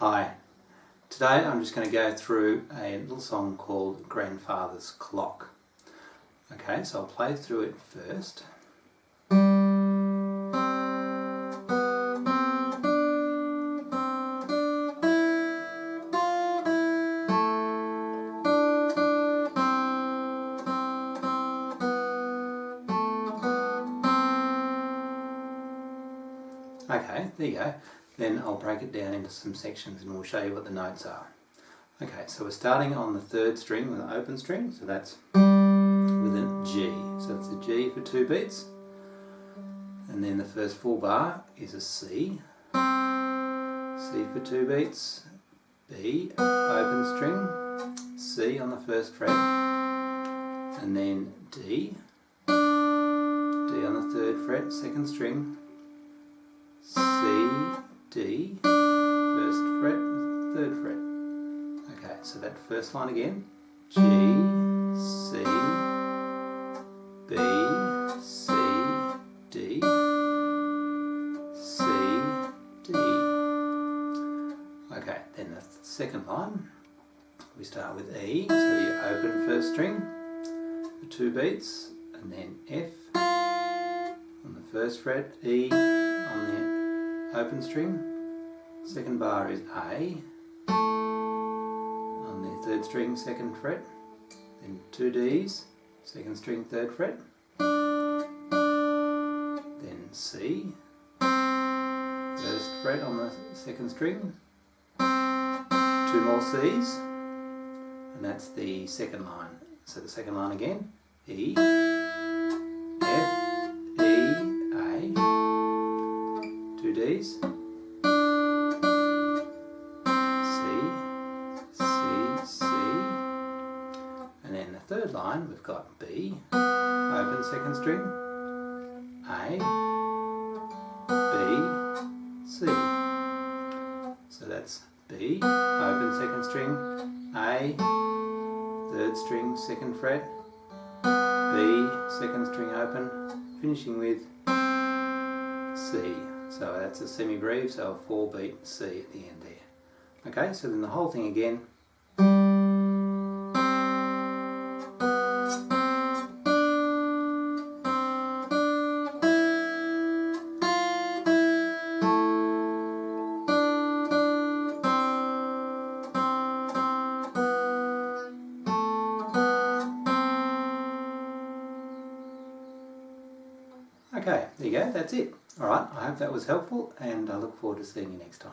Hi, today I'm just going to go through a little song called Grandfather's Clock. Okay, so I'll play through it first. Okay, there you go. Then I'll break it down into some sections and we'll show you what the notes are. Okay, so we're starting on the third string with an open string, so that's with a G. So it's a G for 2 beats. And then the first full bar is a C. C for 2 beats. B, open string. C on the first fret. And then D. D on the third fret, second string. C, D, first fret, third fret. Okay, so that first line again. G, C, B, C, D, C, D. Okay, then the second line, we start with E, so the open first string for 2 beats, and then F on the first fret, E on the open string, second bar is A on the third string, second fret, then 2 Ds, second string, third fret, then C, first fret on the second string, 2 more Cs, and that's the second line. So the second line again, E, F, E, A, 2 Ds, C, C, C, and then the third line we've got B, open second string, A, B, C. So that's B, open second string, A, third string, second fret, B, second string open, finishing with C. So that's a semi-breve, so a 4-beat C at the end there. Okay, so then the whole thing again. Okay, there you go, that's it. Alright, I hope that was helpful and I look forward to seeing you next time.